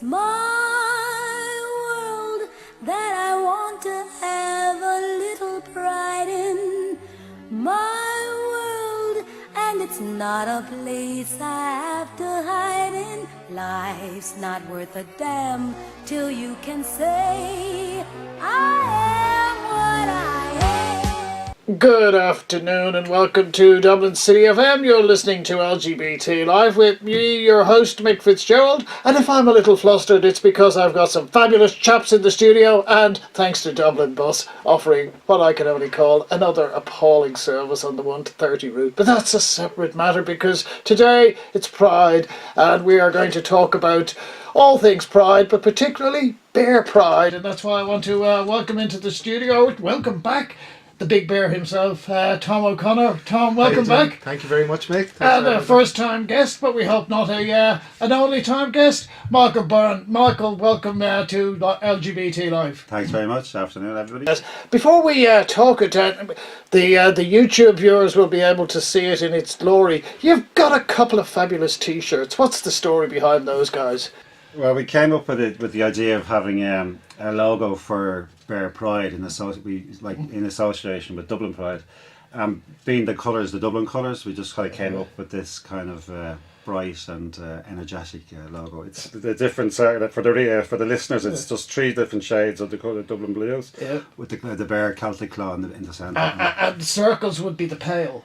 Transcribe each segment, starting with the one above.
My world that I want to have a little pride in. My world, and it's not a place I have to hide in. Life's not worth a damn till you can say I am what I am. Good afternoon and welcome to Dublin City FM. You're listening to LGBTlife with me, your host Mick FitzGerald, and if I'm a little flustered it's because I've got some fabulous chaps in the studio and thanks to Dublin Bus offering what I can only call another appalling service on the 1 to 30 route. But that's a separate matter because today it's Pride and we are going to talk about all things Pride, but particularly Bear Pride, and that's why I want to welcome into the studio, welcome back, the big bear himself, Tom O'Connor. Tom, welcome back. Thank you very much, Mick. And a first-time guest, but we hope not an only-time guest, Michael Byrne. Michael, welcome to LGBTlife. Thanks very much. Afternoon, everybody. Yes. Before we talk it, the YouTube viewers will be able to see it in its glory. You've got a couple of fabulous T-shirts. What's the story behind those guys? Well, we came up with the idea of having a logo for Bear Pride in association with Dublin Pride. Being the colours, the Dublin colours, we just kind of came up with this kind of bright and energetic logo. It's the different for the listeners. It's just 3 different shades of the colour Dublin blues, with the bear Celtic claw in the centre. And the circles would be the pale.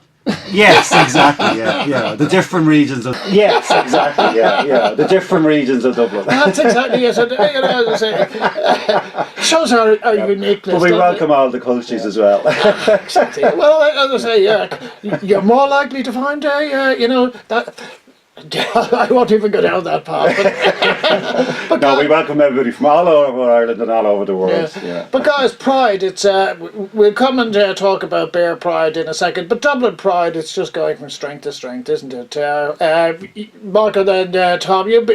Yes, exactly. Yeah. The different regions of. Yes, exactly. Yeah. The different regions of Dublin. That's exactly it. So, as I say, shows our uniqueness. But we welcome all the cultures as well. Exactly. Well, as I say, you're more likely to find that. I won't even go down that path. But no, we welcome everybody from all over Ireland and all over the world. Yes. Yeah. But guys, Pride, it's we'll come and talk about Bear Pride in a second. But Dublin Pride, it's just going from strength to strength, isn't it? Michael and Tom, you've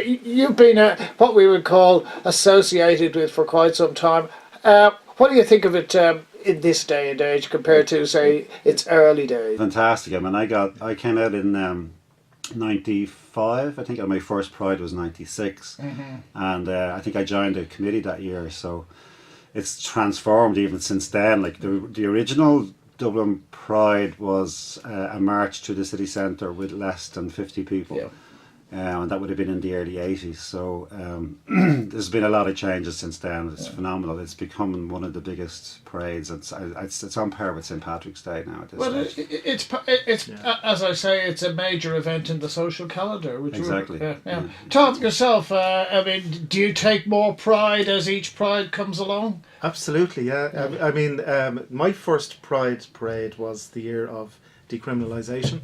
been what we would call associated with for quite some time. What do you think of it in this day and age compared to, say, its early days? Fantastic. I mean, I came out in 95. I think my first Pride was 96, and I think I joined a committee that year. So it's transformed even since then. Like the original Dublin Pride was a march to the city centre with less than 50 people. Yeah. And that would have been in the early 80s. So there's been a lot of changes since then. It's phenomenal. It's become one of the biggest parades. It's on par with St. Patrick's Day now at this stage. It's as I say, it's a major event in the social calendar. Which exactly. Tom, yourself, I mean, do you take more pride as each Pride comes along? Absolutely, yeah. I mean, my first Pride parade was the year of decriminalisation,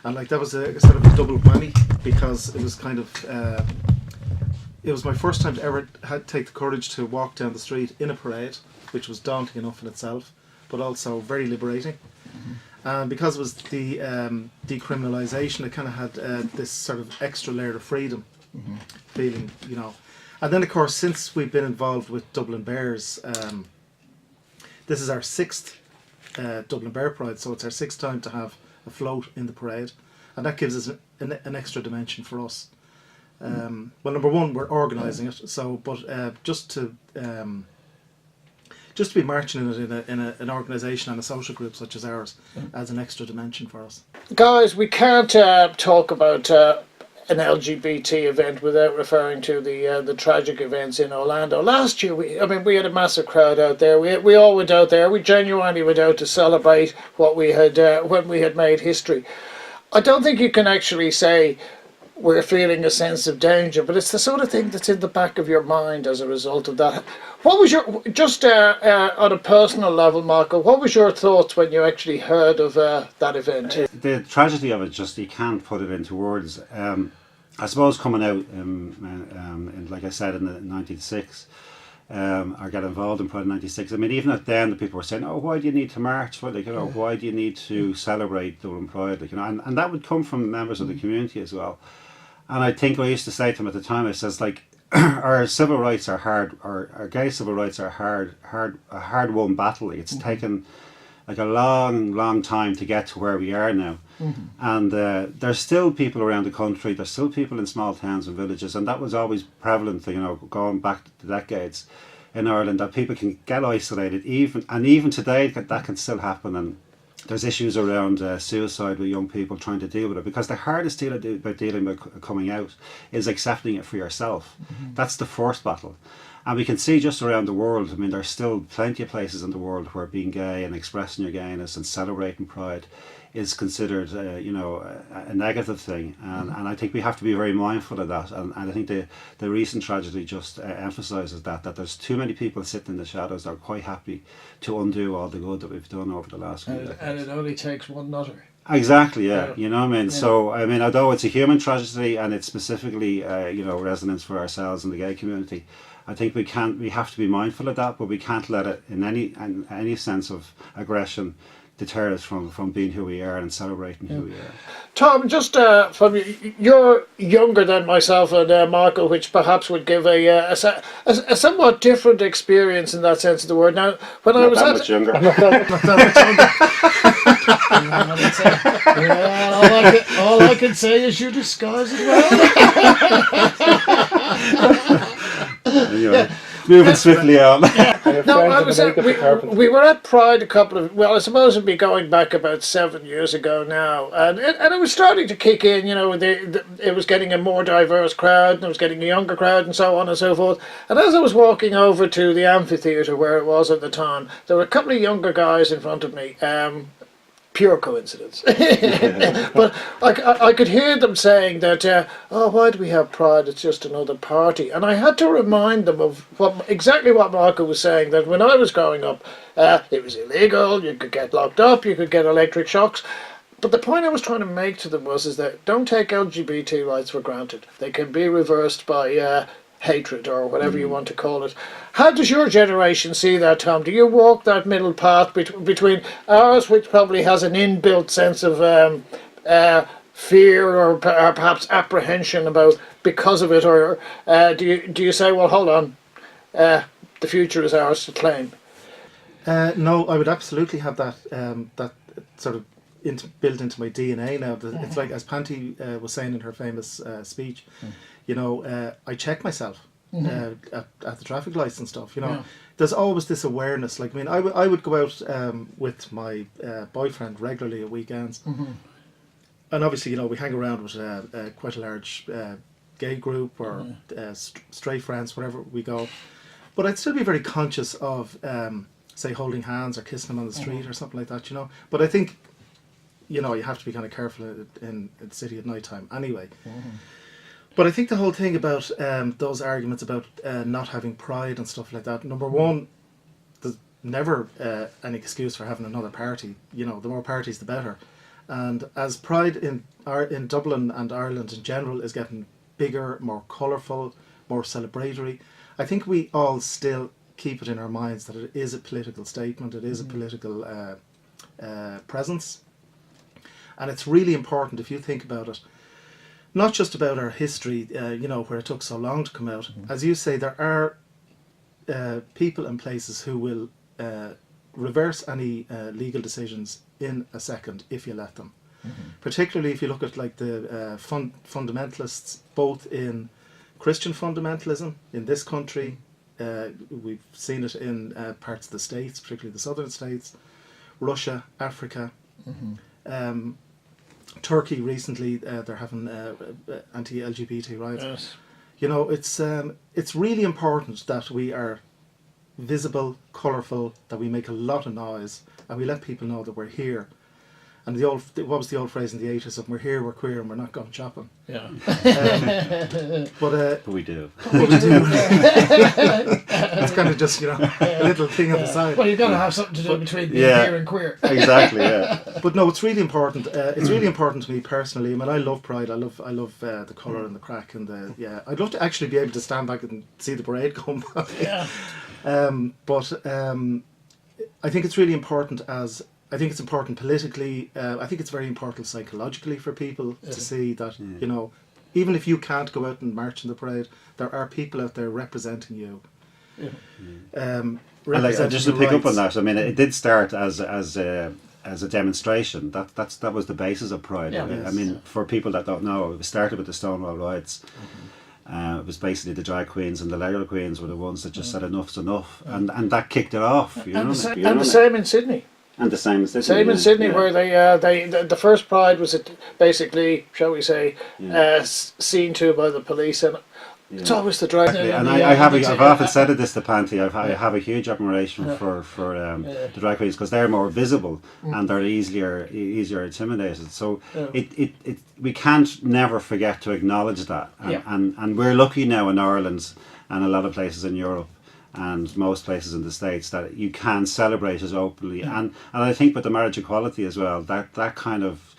and that was a sort of a double whammy because it was kind of it was my first time to ever take the courage to walk down the street in a parade, which was daunting enough in itself, but also very liberating. And because it was the decriminalisation, it kind of had this sort of extra layer of freedom feeling, And then, of course, since we've been involved with Dublin Bears, this is our 6th Dublin Bear Pride, so it's our 6th time to have a float in the parade, and that gives us an extra dimension for us. Well, number one, we're organising it, but just to be marching in it in an organisation and a social group such as ours adds an extra dimension for us. Guys, we can't talk about an LGBT event without referring to the tragic events in Orlando. Last year, we had a massive crowd out there. We all went out there. We genuinely went out to celebrate what we had when we had made history. I don't think you can actually say we're feeling a sense of danger, but it's the sort of thing that's in the back of your mind as a result of that. What was your, just on a personal level, Michael, what was your thoughts when you actually heard of that event? The tragedy of it, just you can't put it into words. I suppose coming out, like I said, in 96, or got involved in Pride in 96. I mean, even at then, the people were saying, "Oh, why do you need to march? Why do you need to celebrate Dublin Pride?" And that would come from members of the community as well. And I think I used to say to them at the time, I says, our civil rights are hard, our gay civil rights are a hard won battle. It's taken like a long time to get to where we are now. And there's still people around the country, there's still people in small towns and villages, and that was always prevalent, you know, going back to decades in Ireland, that people can get isolated, even today that can still happen. And there's issues around suicide with young people trying to deal with it, because the hardest deal about dealing with coming out is accepting it for yourself. That's the first battle. And we can see just around the world, I mean, there's still plenty of places in the world where being gay and expressing your gayness and celebrating pride is considered, you know, a negative thing. And I think we have to be very mindful of that. And I think the recent tragedy just emphasises that there's too many people sitting in the shadows that are quite happy to undo all the good that we've done over the last few decades. And it only takes one nutter. Exactly, yeah. You know what I mean? Yeah. So, I mean, although it's a human tragedy and it's specifically, you know, resonance for ourselves and the gay community, I think we have to be mindful of that, but we can't let it in any sense of aggression deter us from being who we are and celebrating who we are. Tom, just from you're younger than myself and Michael, which perhaps would give a somewhat different experience in that sense of the word. Now, when I was much younger. I'm not that much younger. Yeah, all I can say is you disguise it well. Anyway, moving swiftly on. No, I was we were at Pride I suppose it'd be going back about 7 years ago now, and it was starting to kick in, you know, it was getting a more diverse crowd, and it was getting a younger crowd, and so on and so forth. And as I was walking over to the amphitheatre where it was at the time, there were a couple of younger guys in front of me. Pure coincidence. But I could hear them saying that, oh, why do we have Pride? It's just another party. And I had to remind them of exactly what Michael was saying, that when I was growing up, it was illegal, you could get locked up, you could get electric shocks. But the point I was trying to make to them is that don't take LGBT rights for granted. They can be reversed by hatred or whatever you want to call it. How does your generation see that, Tom? Do you walk that middle path between ours, which probably has an inbuilt sense of fear or perhaps apprehension about because of it, or do you say, well, hold on, the future is ours to claim? No, I would absolutely have that that sort of built into my DNA now. It's like, as Panty was saying in her famous speech, you know, I check myself at the traffic lights and stuff, you know. Yeah. There's always this awareness. Like, I mean, I would go out with my boyfriend regularly at weekends. And obviously, you know, we hang around with quite a large gay group or straight friends, wherever we go. But I'd still be very conscious of, say, holding hands or kissing them on the street or something like that, you know. But I think, you know, you have to be kind of careful in the city at night time anyway. But I think the whole thing about those arguments about not having pride and stuff like that, number one, there's never an excuse for having another party. You know, the more parties, the better. And as pride in Dublin and Ireland in general is getting bigger, more colourful, more celebratory, I think we all still keep it in our minds that it is a political statement, it is a political presence. And it's really important, if you think about it, not just about our history, you know, where it took so long to come out. As you say, there are people and places who will reverse any legal decisions in a second if you let them. Particularly if you look at like the fundamentalists, both in Christian fundamentalism in this country, we've seen it in parts of the States, particularly the southern states, Russia, Africa, Turkey recently, they're having anti-LGBT riots. Yes. You know, it's really important that we are visible, colourful, that we make a lot of noise, and we let people know that we're here. And what was the old phrase in the 80s of, we're here, we're queer, and we're not going shopping. Yeah. But we do. But we do. It's kind of just, you know, a little thing on the side. Well, you've got to have something to do between being here and queer. Exactly, yeah. But no, it's really important. It's really important to me personally. I mean, I love Pride. I love the colour and the crack and I'd love to actually be able to stand back and see the parade come by. Yeah. But I think it's really important I think it's important politically. I think it's very important psychologically for people to see that, you know, even if you can't go out and march in the parade, there are people out there representing you. And like, representing just to the pick up on rights. that, I mean, it did start as a demonstration. That was the basis of Pride. Yeah. I mean, for people that don't know, it started with the Stonewall riots. It was basically the drag queens and the Lego queens were the ones that just said enough's enough, and that kicked it off. And the same in Sydney. And the same in Sydney. Same in Sydney, where the first Pride was basically, shall we say, seen to by the police, and it's always the drag. And I've often said this to Panty. I have a huge admiration for the drag queens because they're more visible and they're easier intimidated. So we can't never forget to acknowledge that. And we're lucky now in Ireland and a lot of places in Europe and most places in the States that you can celebrate it openly. And I think with the marriage equality as well, that kind of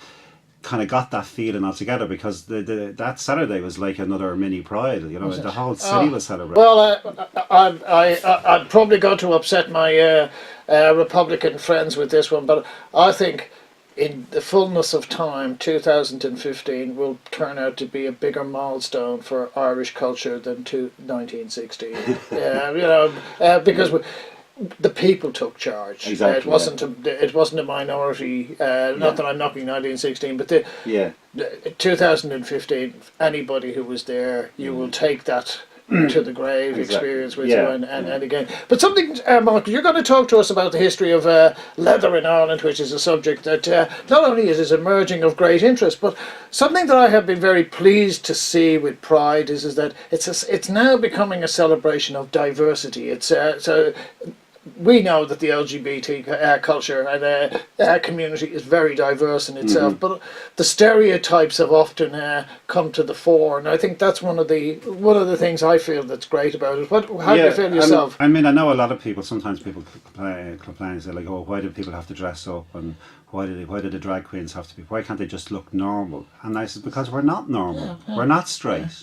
got that feeling altogether, because that Saturday was like another mini Pride. You know, the whole city was celebrating. Well, I'm probably going to upset my Republican friends with this one, but I think in the fullness of time, 2015 will turn out to be a bigger milestone for Irish culture than 1916. Because the people took charge. Exactly, it wasn't a minority. Not that I'm knocking 1916, but the 2015. Anybody who was there, you will take that to the grave experience with you, and again. But something, Mark, you're going to talk to us about the history of leather in Ireland, which is a subject that not only is emerging of great interest, but something that I have been very pleased to see with Pride is that it's now becoming a celebration of diversity. It's so. We know that the LGBT culture and community is very diverse in itself, but the stereotypes have often come to the fore, and I think that's one of the things I feel that's great about it. How do you feel yourself? I mean, I know a lot of people. Sometimes people complain and say like, "Oh, why do people have to dress up?" and why do the drag queens have to be? Why can't they just look normal? And I said, because we're not normal. We're not straight.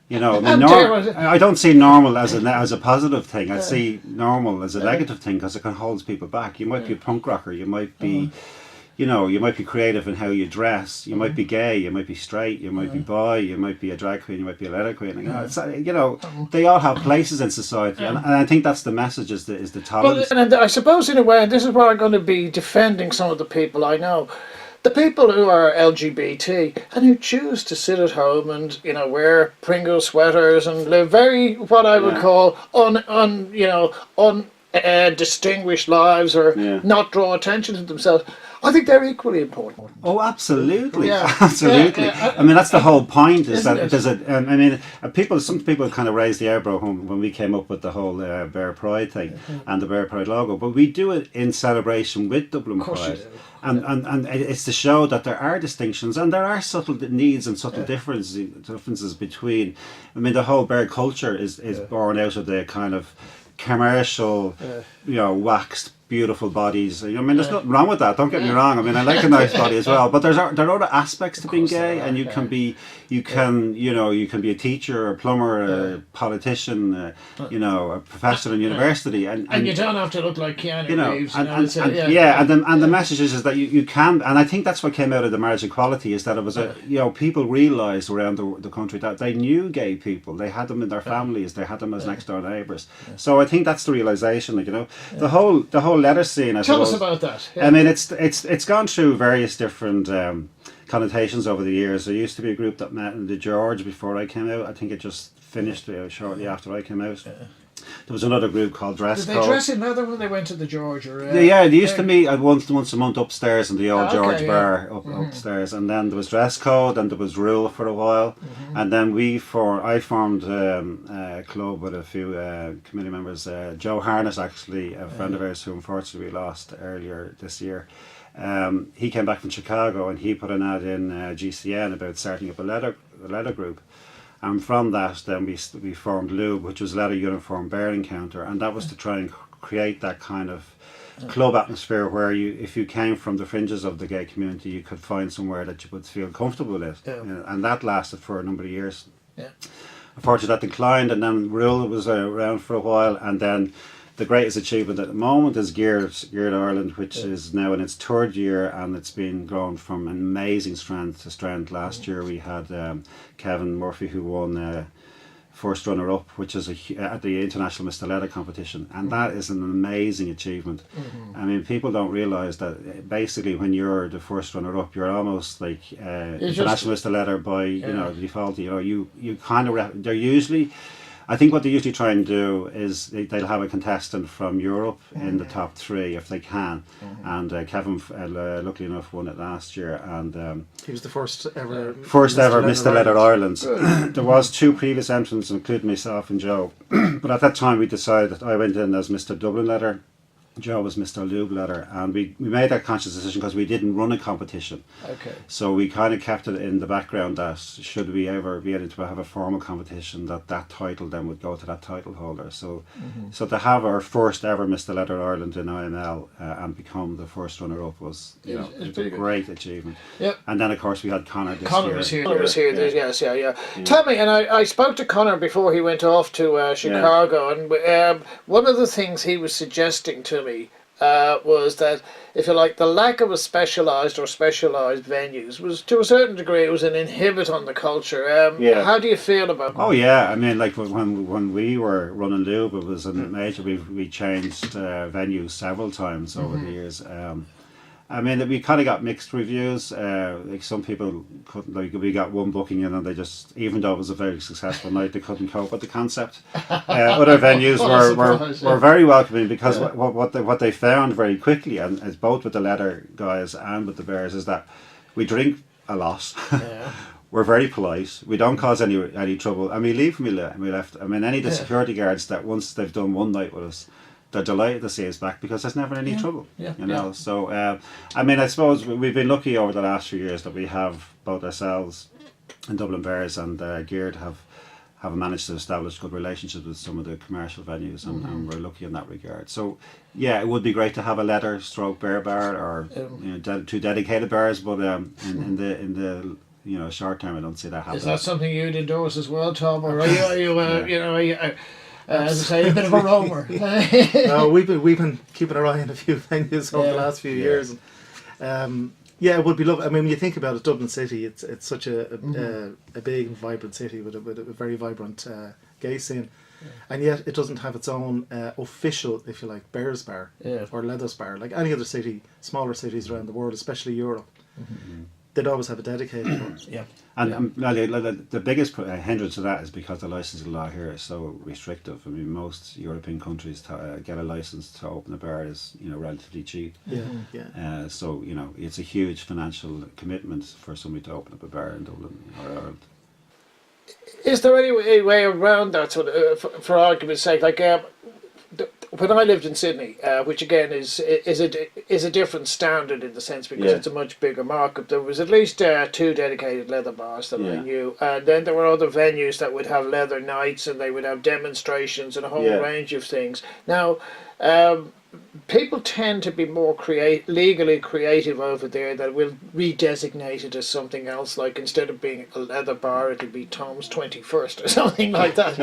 You know, I mean, I don't see normal as a positive thing. I see normal as a negative thing because it can hold people back. You might be a punk rocker. You might be, you might be creative in how you dress. You might be gay. You might be straight. You might be bi. You might be a drag queen. You might be a leather queen. They all have places in society, and I think that's the message: is the tolerance. And I suppose in a way, and this is where I'm going to be defending some of the people I know. The people who are LGBT and who choose to sit at home and wear Pringle sweaters and live very what I would call distinguished lives or not draw attention to themselves, I think they're equally important. Oh, absolutely, absolutely. I mean, that's the whole point. Is that there's some people kind of raised the eyebrow when we came up with the whole Bear Pride thing and the Bear Pride logo, but we do it in celebration with Dublin Pride, and it's to show that there are distinctions and there are subtle needs and subtle differences between. I mean, the whole bear culture is born out of the kind of commercial, waxed beautiful bodies. I mean, there's nothing wrong with that. Don't get me wrong. I mean, I like a nice body as well. But there are other aspects to being gay, and you can be a teacher, a plumber, a politician, a professor in university, and you don't have to look like Keanu Reeves. And the message is that you can, and I think that's what came out of the marriage equality, is that it was people realised around the country that they knew gay people, they had them in their families, they had them as next door neighbours. So I think that's the realisation. The whole letter scene. Tell us about that. I mean, it's gone through various different connotations over the years. There used to be a group that met in the George before I came out. I think it just finished shortly after I came out. There was another group called DISQO. Did they dress in leather when they went to the George? Or, they used to meet once a month upstairs in the old George bar upstairs, and then there was dress code, and there was rule for a while, and then I formed a club with a few committee members. Joe Harness, actually, a friend of ours who unfortunately we lost earlier this year. He came back from Chicago and he put an ad in GCN about starting up a leather group. And from that, then we formed Lube, which was Leather Uniform Bear Encounter, and that was to try and create that kind of club atmosphere where if you came from the fringes of the gay community, you could find somewhere that you would feel comfortable with. And that lasted for a number of years. Unfortunately, that declined, and then Rule was around for a while, and then the greatest achievement at the moment is Geared Ireland, which is now in its third year, and it's been grown from amazing strength to strength. Last year we had Kevin Murphy, who won first runner-up, which is at the International Mr. Leather competition, and that is an amazing achievement. I mean, people don't realise that basically when you're the first runner-up, you're almost like International Mr. Leather by default. You kind of they're usually. I think what they usually try and do is they'll have a contestant from Europe in the top 3 if they can, and Kevin, luckily enough, won it last year, and he was the first ever Mr. Leather Ireland. There was 2 previous entrants, including myself and Joe, but at that time we decided I went in as Mr. Dublin Leather. Joe was Mr. Lube Leather, and we made that conscious decision because we didn't run a competition. Okay. So we kind of kept it in the background that should we ever be able to have a formal competition, that title then would go to that title holder. So so to have our first ever Mr. Leather Ireland in IML and become the first runner-up was it's a great achievement. Yep. And then of course we had Conor this year. Conor was here. Yes, yeah. Tell me, and I spoke to Conor before he went off to Chicago, and one of the things he was suggesting to me was that, if you like, the lack of a specialised venues was, to a certain degree, it was an inhibit on the culture. How do you feel about that? Oh yeah, I mean, like when we were running Lube, it was a major. We changed venues several times over the years. I mean, we kind of got mixed reviews. Like some people couldn't. Like we got one booking in, and they just, even though it was a very successful night, they couldn't cope with the concept. Other venues were very welcoming because what they found very quickly, and it's both with the Leather guys and with the Bears, is that we drink a lot. We're very polite. We don't cause any trouble, and we leave when we left. I mean, any of the security guards that once they've done one night with us, they're delighted to see us back because there's never any trouble, So, I mean, I suppose we've been lucky over the last few years that we have both ourselves and Dublin Bears and Geared have managed to establish good relationships with some of the commercial venues, and we're lucky in that regard. So, yeah, it would be great to have a leather stroke bear bar or 2 dedicated bars, but in the short term, I don't see that happening. Is that something you'd endorse as well, Tom, or are you as I say, a bit of a roamer? No, we've been keeping our eye on a few venues over the last few years. It would be lovely. I mean, when you think about it, Dublin City, it's such a big and vibrant city with a very vibrant gay scene, and yet it doesn't have its own official, if you like, Bears bar or Leathers bar like any other city, smaller cities around the world, especially Europe. They'd always have a dedicated one. And the biggest hindrance to that is because the licensing law here is so restrictive. I mean, most European countries to get a license to open a bar is relatively cheap. So it's a huge financial commitment for somebody to open up a bar in Dublin or Ireland. Is there any way around that, sort of, for argument's sake? Like when I lived in Sydney, which again is a different standard in the sense because it's a much bigger market, there was at least 2 dedicated leather bars that I knew, and then there were other venues that would have leather nights and they would have demonstrations and a whole range of things. Now, people tend to be more legally creative over there that will redesignate it as something else, like instead of being a leather bar it'll be Tom's 21st or something like that.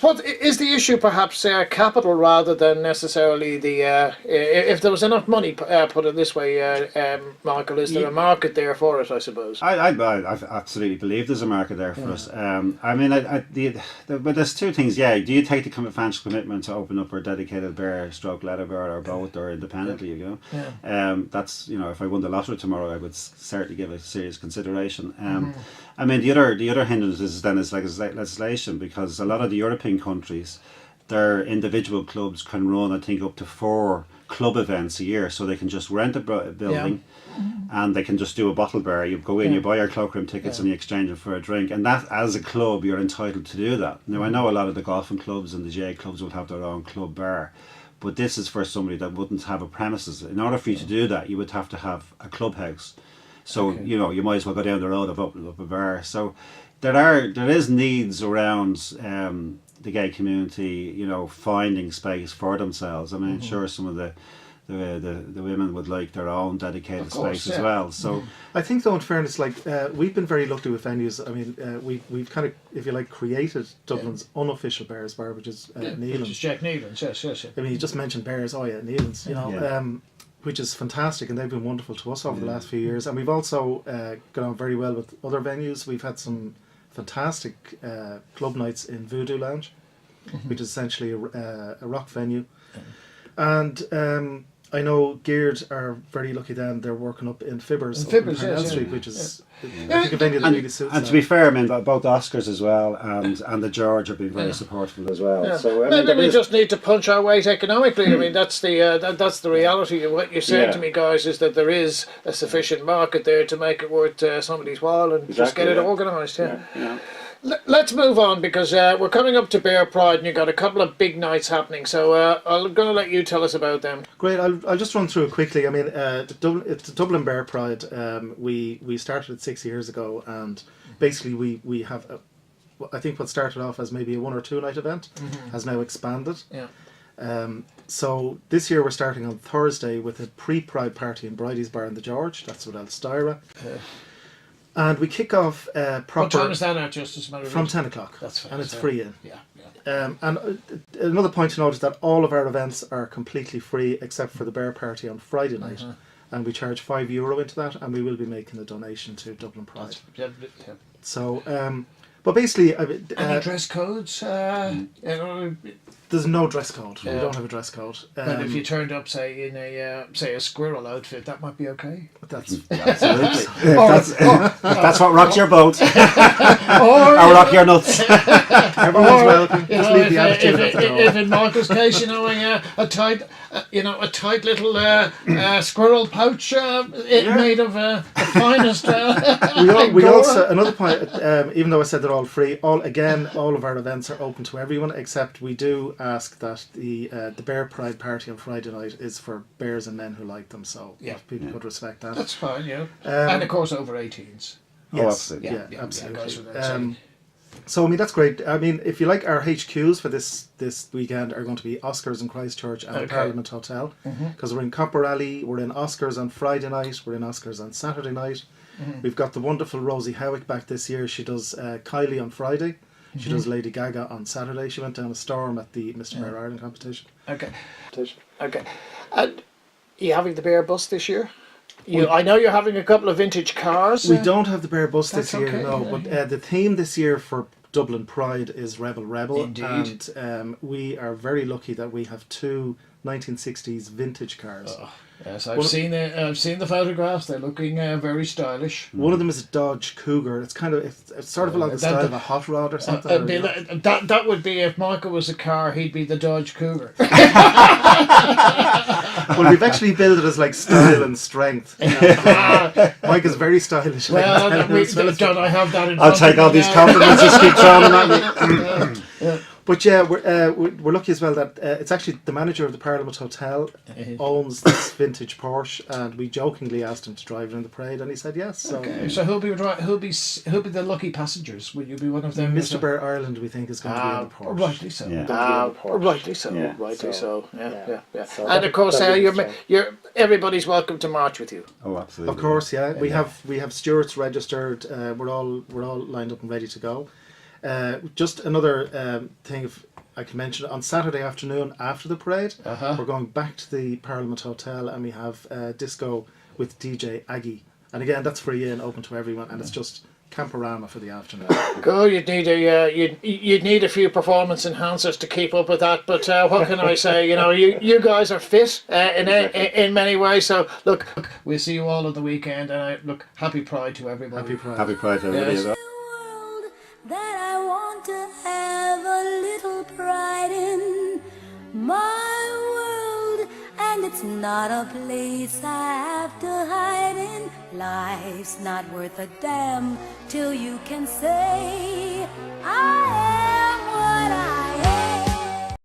What is the issue, perhaps capital rather than necessarily the if there was enough money, put it this way, Michael, is there a market there for it, I suppose? I absolutely believe there's a market there for us. I mean, but there's 2 things. Do you take the financial commitment to open up a dedicated bear stroke leather bar or both or independently, that's, if I won the lottery tomorrow, I would certainly give it serious consideration. I mean, the other hindrance is legislation, because a lot of the European countries, their individual clubs can run, I think, up to 4 club events a year, so they can just rent a building and they can just do a bottle bar. You go in, you buy your cloakroom tickets and you exchange it for a drink, and that, as a club, you're entitled to do that. Now, I know a lot of the golfing clubs and the GA clubs will have their own club bar, but this is for somebody that wouldn't have a premises. In order for you to do that, you would have to have a clubhouse. So you might as well go down the road of opening up a bar. So there is needs around the gay community, finding space for themselves. I mean, sure, some of the women would like their own dedicated space as well. So I think, though, in fairness, like we've been very lucky with venues. I mean, we've kind of, if you like, created Dublin's unofficial Bears bar, which is Neelan's. Which is Jack Neelan's, yes. I mean, you just mentioned Bears. Oh yeah, Neelan's. Which is fantastic, and they've been wonderful to us over the last few years. And we've also got on very well with other venues. We've had some fantastic club nights in Voodoo Lounge, which is essentially a rock venue. And I know Geared are very lucky then, they're working up in Fibbers, up in Parnell Street, which is I think a venue that really suits And to be fair, I mean, both Oscars as well and the George have been very supportive as well. Yeah. So I Maybe mean, we just need to punch our weight economically. I mean, that's the reality. What you're saying to me, guys, is that there is a sufficient market there to make it worth somebody's while, and just get it organised. Yeah. Let's move on, because we're coming up to Bear Pride and you've got a couple of big nights happening, so I'm going to let you tell us about them. Great, I'll just run through it quickly. I mean, it's the Dublin BEAR Pride. We started it 6 years ago, and basically we have, I think what started off as maybe a 1 or 2 night event has now expanded. Yeah. So this year we're starting on Thursday with a pre-Pride party in Bridie's Bar in the George. That's with Elstyra. And we kick off proper... What time is that at, just as a matter of From reason? 10 o'clock. That's fine. And it's free in. Yeah. And another point to note is that all of our events are completely free except for the Bear Party on Friday night. And we charge €5 into that, and we will be making a donation to Dublin Pride. Yeah. So, but basically... Any dress codes? There's no dress code. Yeah. We don't have a dress code. But if you turned up, say, in a squirrel outfit, that might be okay. That's absolutely. That's what rocks your boat. Or rock your nuts. Everyone's welcome. Just leave the attitude at the door. If in Michael's case, a tight little squirrel pouch made of the finest. We also, another point, even though I said they're all free, all of our events are open to everyone, except we do ask that the Bear Pride party on Friday night is for bears and men who like them, so if people could respect that. That's fine, yeah. And of course over 18s. Yes, absolutely. yeah, absolutely. So I mean that's great. I mean, if you like, our HQs for this weekend are going to be Oscars in Christchurch and the Parliament Hotel, because we're in Copper Alley, we're in Oscars on Friday night, we're in Oscars on Saturday night. We've got the wonderful Rosie Howick back this year. She does Kylie on Friday. She does Lady Gaga on Saturday. She went down a storm at the Mr. Bear Ireland competition. Okay. And you having the Bear bus this year? I know you're having a couple of vintage cars. We don't have the Bear bus this year, okay, no. But the theme this year for Dublin Pride is Rebel Rebel. Indeed. And we are very lucky that we have 2 1960s vintage cars. Yes, I've seen the photographs. They're looking very stylish. One of them is a Dodge Cougar. It's kind of it's sort of along the style of a hot rod or something. That would be, if Michael was a car, he'd be the Dodge Cougar. Well, we've actually billed it as like style and strength. Mike is very stylish. Well, don't I have that in I'll take all these compliments and keep throwing them at me. But yeah, we're lucky as well that it's actually the manager of the Parliament Hotel owns this vintage Porsche, and we jokingly asked him to drive it in the parade, and he said yes. So, so who'll be the lucky passengers? Will you be one of them? Mr. Bear Ireland, we think, is going to be in the Porsche. Rightly so. Yeah. Rightly so. Yeah. Rightly so. Yeah. So And of course, you're everybody's welcome to march with you. Oh, absolutely. Of course, yeah. We have stewards registered. We're all lined up and ready to go. Just another thing, if I can mention, on Saturday afternoon after the parade, we're going back to the Parliament Hotel, and we have DISQO with DJ Aggie, and again that's free and open to everyone, and it's just camperama for the afternoon. Good. You'd need a few performance enhancers to keep up with that, but what can I say? You guys are fit in many ways. So look, we'll see you all on the weekend, and happy Pride to everybody. Happy Pride. Happy Pride to everybody as well. That I want to have a little pride in my world, and it's not a place I have to hide in. Life's not worth a damn till you can say I am.